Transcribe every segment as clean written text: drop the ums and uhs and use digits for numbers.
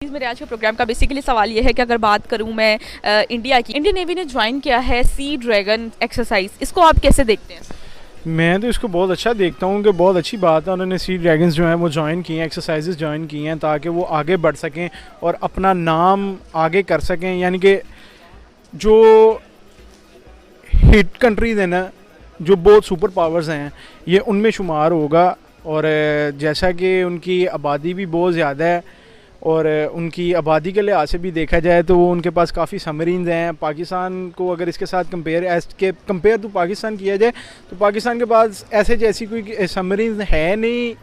मेरे आज के प्रोग्राम का बेसिकली सवाल ये है कि अगर बात करूं मैं इंडिया की, इंडियन नेवी ने ज्वाइन किया है सी ड्रैगन एक्सरसाइज, इसको आप कैसे देखते हैं? मैं तो इसको बहुत अच्छा देखता हूँ कि बहुत अच्छी बात है उन्होंने सी ड्रैगन्स जो हैं वो ज्वाइन किए हैं, एक्सरसाइजेज ज्वाइन किए हैं ताकि वो आगे बढ़ सकें और अपना नाम आगे कर सकें। यानी कि जो हिट कंट्रीज़ हैं ना, जो बहुत सुपर पावर्स हैं, ये उनमें शुमार होगा। और जैसा कि उनकी आबादी भी बहुत ज़्यादा है और उनकी आबादी के लिहाज से भी देखा जाए तो वो उनके पास काफ़ी सबमरीन्स हैं। पाकिस्तान को अगर इसके साथ कंपेयर तो पाकिस्तान किया जाए तो पाकिस्तान के पास ऐसे जैसी कोई सबमरीन्स है नहीं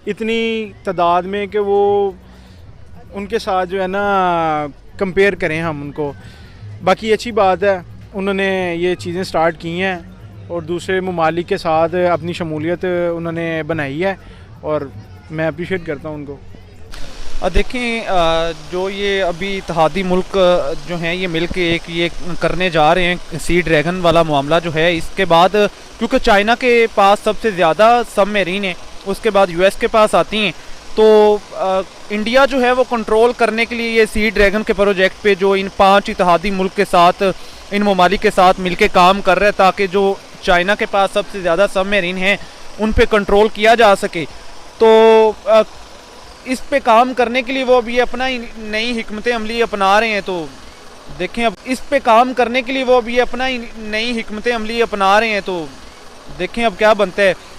इतनी तादाद में कि वो उनके साथ जो है ना कंपेयर करें हम उनको। बाकी अच्छी बात है उन्होंने ये चीज़ें स्टार्ट की हैं और दूसरे ममालिक के साथ अपनी शमूलियत उन्होंने बनाई है और मैं अप्रिशिएट करता हूँ उनको। देखें जो ये अभी इत्तेहादी मुल्क जो हैं ये मिल के एक ये करने जा रहे हैं सी ड्रैगन वाला मामला जो है, इसके बाद क्योंकि चाइना के पास सबसे ज़्यादा सबमरीन है, उसके बाद यूएस के पास आती हैं, तो इंडिया जो है वो कंट्रोल करने के लिए ये सी ड्रैगन के प्रोजेक्ट पे जो इन 5 इत्तेहादी मुल्क के साथ, इन ममालिक के साथ मिलके काम कर रहे हैं ताकि जो चाइना के पास सबसे ज़्यादा सबमरीन हैं उन पे कंट्रोल किया जा सके। तो इस पे काम करने के लिए वो अभी अपना नई हिकमत अमली अपना रहे हैं। तो देखें अब इस पे काम करने के लिए वो अभी अपना नई हिकमत अमली अपना रहे हैं, तो देखें अब क्या बनता है।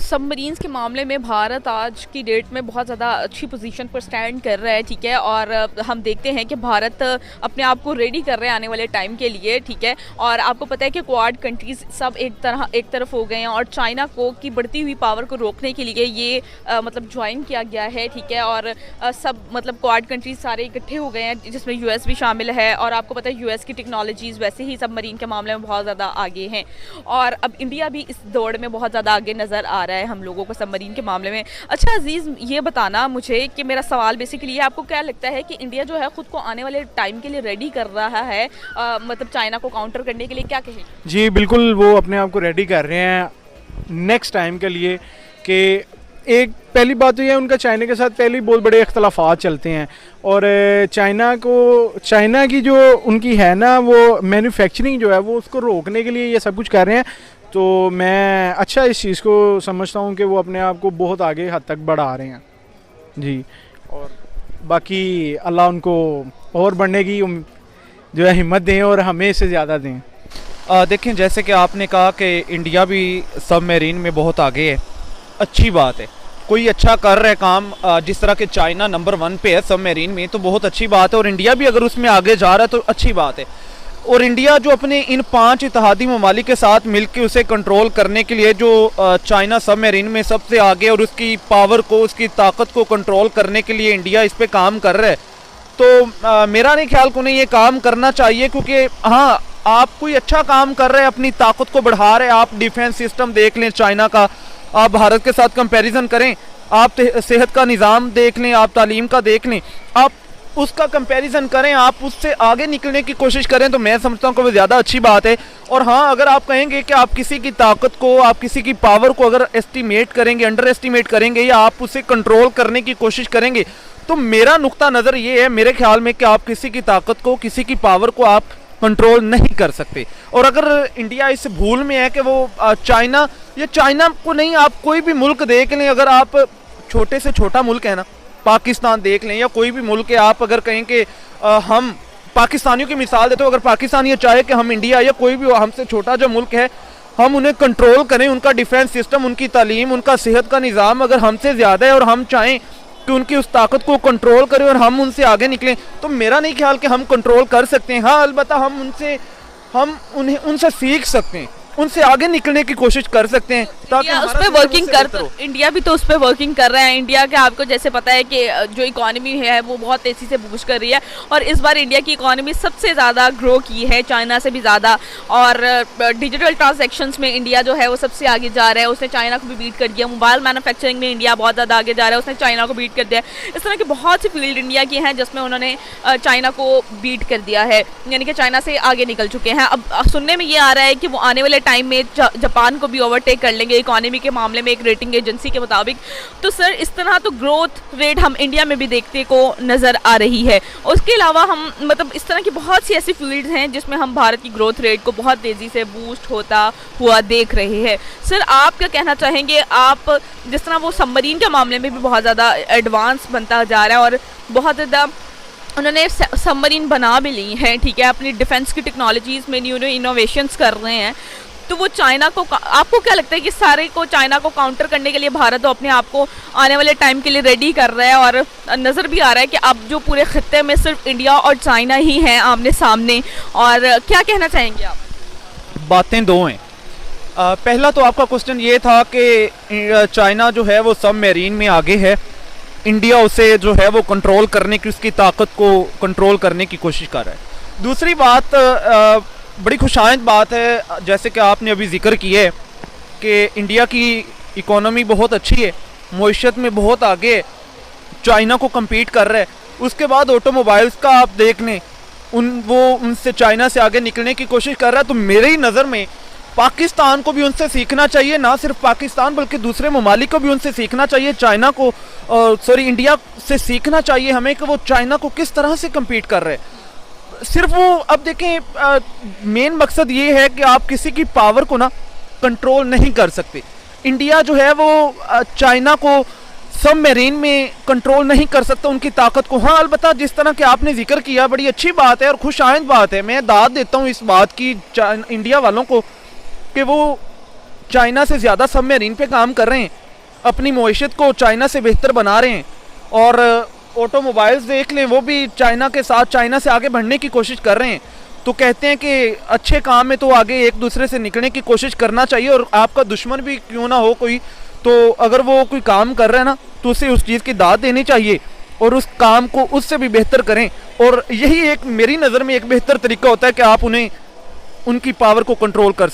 सबमरीन्स के मामले में भारत आज की डेट में बहुत ज़्यादा अच्छी पोजीशन पर स्टैंड कर रहा है, ठीक है। और हम देखते हैं कि भारत अपने आप को रेडी कर रहे हैं आने वाले टाइम के लिए, ठीक है। और आपको पता है कि क्वाड कंट्रीज़ सब एक तरफ हो गए हैं और चाइना को की बढ़ती हुई पावर को रोकने के लिए ये मतलब ज्वाइन किया गया है, ठीक है। और सब मतलब क्वाड कंट्रीज सारे इकट्ठे हो गए हैं जिसमें यूएस भी शामिल है। और आपको पता है यूएस की टेक्नोलॉजीज़ वैसे ही सबमरीन के मामले में बहुत ज़्यादा आगे हैं और अब इंडिया भी इस दौड़ में बहुत ज़्यादा आगे नज़र आ रहा है हम लोगों को सबमरीन के मामले में। अच्छा अजीज़, ये बताना मुझे कि मेरा सवाल बेसिकली है, आपको क्या लगता है कि इंडिया जो है ख़ुद को आने वाले टाइम के लिए रेडी कर रहा है मतलब चाइना को काउंटर करने के लिए? क्या कहें? जी बिल्कुल, वो अपने आप को रेडी कर रहे हैं नेक्स्ट टाइम के लिए। कि एक पहली बात तो ये उनका चाइना के साथ पहले बहुत बड़े इख्तलाफात चलते हैं और चाइना की जो उनकी है ना वो मैन्युफैक्चरिंग जो है वो उसको रोकने के लिए ये सब कुछ कर रहे हैं। तो मैं अच्छा इस चीज़ को समझता हूँ कि वो अपने आप को बहुत आगे हद तक बढ़ा रहे हैं जी। और बाकी अल्लाह उनको और बढ़ने की जो है हिम्मत दें और हमें इससे ज़्यादा दें। देखें जैसे कि आपने कहा कि इंडिया भी सबमरीन में बहुत आगे है, अच्छी बात है, कोई अच्छा कर रहा है काम। जिस तरह के चाइना नंबर 1 पे है सबमरीन में, तो बहुत अच्छी बात है और इंडिया भी अगर उसमें आगे जा रहा है तो अच्छी बात है। और इंडिया जो अपने इन 5 इत्तेहादी ममालिक के साथ मिलकर उसे कंट्रोल करने के लिए जो चाइना सबमरीन में सबसे आगे और उसकी पावर को, उसकी ताकत को कंट्रोल करने के लिए इंडिया इस पे काम कर रहा है, तो मेरा नहीं ख्याल को नहीं ये काम करना चाहिए। क्योंकि हाँ, आप कोई अच्छा काम कर रहे हैं, अपनी ताकत को बढ़ा रहे हैं, आप डिफेंस सिस्टम देख लें चाइना का, आप भारत के साथ कंपैरिजन करें, आप सेहत का निज़ाम देख लें, आप तालीम का देख लें, आप उसका कंपैरिजन करें, आप उससे आगे निकलने की कोशिश करें, तो मैं समझता हूँ कि वो ज़्यादा अच्छी बात है। और हाँ, अगर आप कहेंगे कि आप किसी की ताकत को, आप किसी की पावर को अगर एस्टिमेट करेंगे, अंडर एस्टिमेट करेंगे या आप उसे कंट्रोल करने की कोशिश करेंगे, तो मेरा नुक्ता नज़र ये है मेरे ख्याल में कि आप किसी की ताकत को, किसी की पावर को आप कंट्रोल नहीं कर सकते। और अगर इंडिया इस भूल में है कि वो चाइना को नहीं, आप कोई भी मुल्क देख लें, अगर आप छोटे से छोटा मुल्क है ना, पाकिस्तान देख लें या कोई भी मुल्क है, आप अगर कहें कि हम पाकिस्तानियों की मिसाल देते हो, अगर पाकिस्तान ये चाहे कि हम इंडिया या कोई भी हमसे छोटा जो मुल्क है हम उन्हें कंट्रोल करें, उनका डिफेंस सिस्टम, उनकी तालीम, उनका सेहत का निज़ाम अगर हमसे ज़्यादा है और हम चाहें कि उनकी उस ताकत को कंट्रोल करें और हम उनसे आगे निकलें, तो मेरा नहीं ख्याल कि हम कंट्रोल कर सकते हैं। हाँ, अलबत्ता हम उनसे सीख सकते हैं, उनसे आगे निकलने की कोशिश कर सकते हैं ताकि उस पे वर्किंग इंडिया भी तो उस पे वर्किंग कर रहा है। इंडिया के आपको जैसे पता है कि जो इकोनॉमी है वो बहुत तेज़ी से बूस्ट कर रही है और इस बार इंडिया की इकोनॉमी सबसे ज़्यादा ग्रो की है, चाइना से भी ज़्यादा। और डिजिटल ट्रांजैक्शंस में इंडिया जो है वो सबसे आगे जा रहा है, उसने चाइना को भी बीट कर दिया। मोबाइल मैन्युफैक्चरिंग में इंडिया बहुत ज़्यादा आगे जा रहा है, उसने चाइना को बीट कर दिया। इस तरह की बहुत सी फील्ड इंडिया की हैं जिसमें उन्होंने चाइना को बीट कर दिया है, यानी कि चाइना से आगे निकल चुके हैं। अब सुनने में ये आ रहा है कि वो आने वाले टाइम में जापान को भी ओवरटेक कर लेंगे इकोनॉमी के मामले में, एक रेटिंग एजेंसी के मुताबिक। तो सर इस तरह तो ग्रोथ रेट हम इंडिया में भी देखते को नज़र आ रही है। उसके अलावा हम मतलब इस तरह की बहुत सी ऐसी फील्ड्स हैं जिसमें हम भारत की ग्रोथ रेट को बहुत तेज़ी से बूस्ट होता हुआ देख रहे हैं। सर आप क्या कहना चाहेंगे, आप जिस तरह वो सबमरीन के मामले में भी बहुत ज़्यादा एडवांस बनता जा रहा है और बहुत ज़्यादा उन्होंने सबमरीन बना भी ली हैं, ठीक है, अपनी डिफेंस की टेक्नोलॉजीज़ में न्यू न्यू इनोवेशंस कर रहे हैं, तो वो चाइना को, आपको क्या लगता है कि सारे को चाइना को काउंटर करने के लिए भारत तो अपने आप को आने वाले टाइम के लिए रेडी कर रहा है और नज़र भी आ रहा है कि अब जो पूरे खत्ते में सिर्फ इंडिया और चाइना ही हैं आमने सामने, और क्या कहना चाहेंगे आप? बातें दो हैं। पहला तो आपका क्वेश्चन ये था कि चाइना जो है वो सबमरीन में आगे है, इंडिया उसे जो है वो कंट्रोल करने की, उसकी ताकत को कंट्रोल करने की कोशिश कर रहा है। दूसरी बात, बड़ी खुशाइंद बात है, जैसे कि आपने अभी जिक्र किया है कि इंडिया की इकोनॉमी बहुत अच्छी है, मईशत में बहुत आगे है, चाइना को कम्पीट कर रहा है। उसके बाद ऑटोमोबाइल्स का आप देख लें, वो उनसे चाइना से आगे निकलने की कोशिश कर रहा है। तो मेरे ही नज़र में पाकिस्तान को भी उनसे सीखना चाहिए, ना सिर्फ पाकिस्तान बल्कि दूसरे ममालिक को भी उनसे सीखना चाहिए, चाइना को इंडिया से सीखना चाहिए हमें कि वो चाइना को किस तरह से कम्पीट कर रहे हैं। सिर्फ वो, अब देखें, मेन मकसद ये है कि आप किसी की पावर को ना कंट्रोल नहीं कर सकते। इंडिया जो है वो चाइना को सबमरीन में कंट्रोल नहीं कर सकता, उनकी ताकत को। हाँ, अलबत्ता जिस तरह के आपने जिक्र किया, बड़ी अच्छी बात है और खुशाइंद बात है, मैं दाद देता हूँ इस बात की इंडिया वालों को कि वो चाइना से ज़्यादा सबमरीन पे काम कर रहे हैं, अपनी मईशत को चाइना से बेहतर बना रहे हैं। और ऑटोमोबाइल्स देख लें, वो भी चाइना के साथ, चाइना से आगे बढ़ने की कोशिश कर रहे हैं। तो कहते हैं कि अच्छे काम में तो आगे एक दूसरे से निकलने की कोशिश करना चाहिए, और आपका दुश्मन भी क्यों ना हो कोई, तो अगर वो कोई काम कर रहा है ना, तो उसे उस चीज़ की दाद देनी चाहिए और उस काम को उससे भी बेहतर करें। और यही एक मेरी नज़र में एक बेहतर तरीका होता है कि आप उन्हें, उनकी पावर को कंट्रोल कर